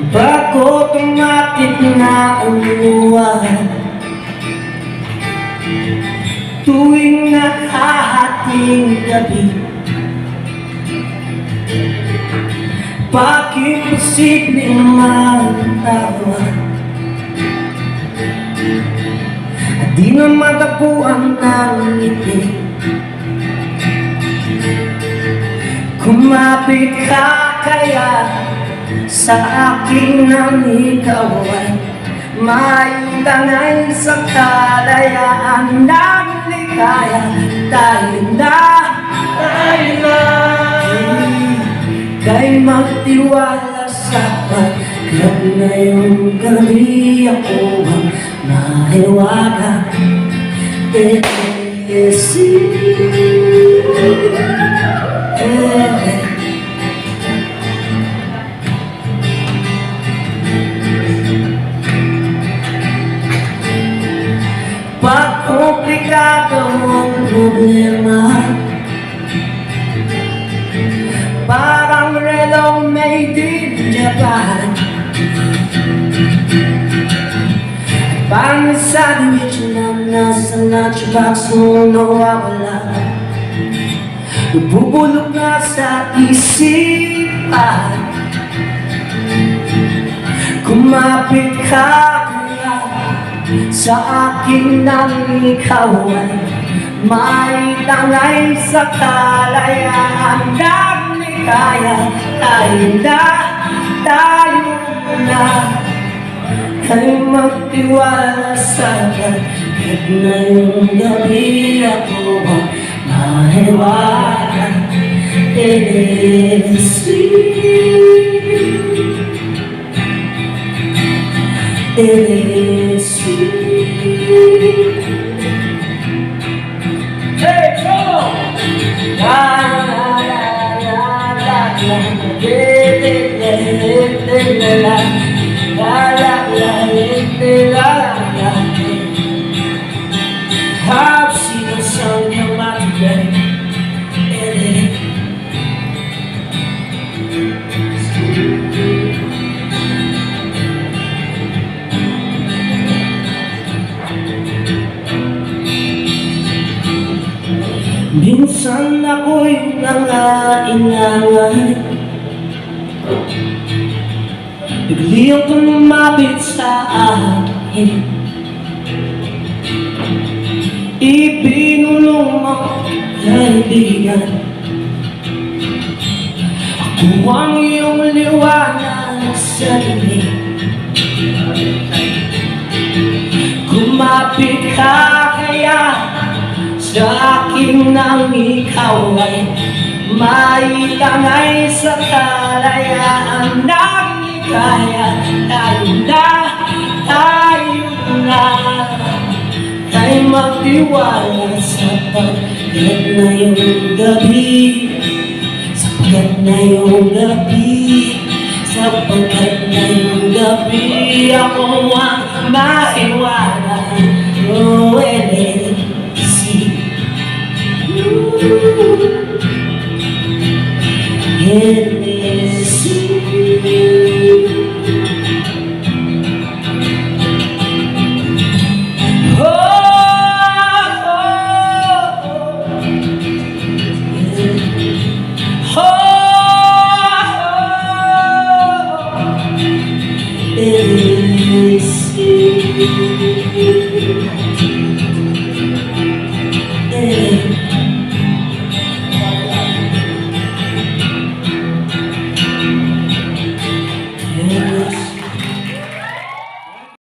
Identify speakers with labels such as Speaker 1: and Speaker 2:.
Speaker 1: Bago tumatik na umuwan, tuwing nakahating gabi, bakit posibleng magtawa at di na matapuan ng ngiti? Kumapit ka kaya sa akin nang ikaw ay maitangay sa kalayaan ng ligaya. Tayo na kay magtiwala sa pagkat ngayong gabi ako ang mahiwaga. Pag komplikado ang problema, parang relong made in Japan, parang sandwich na nasa lunchbox mo nawawala, nabubulok na sa isipan. Kumapit ka sa akin nang ikaw ay maitangay sa kalayaan ng ligaya. Tayo na kay magtiwala sa pagkat ngayong gabi ako ang mahiwaga. It is sweet. Hey, go! La la la la la la la la. I've seen the sun come out today. Minsan ako'y nangaingangay, biglang lumapit sa akin, ibinulong mo kaibigan. Ako ang iyong liwanag sa dilim. Kumapit ka kaya sa akin nang ikaw ay maitangay sa kalayaan ng ligaya. Tayo na kay magtiwala sa pagkat ngayong gabi, sapagkat ngayong gabi ako ang mahiwaga. Oh, it is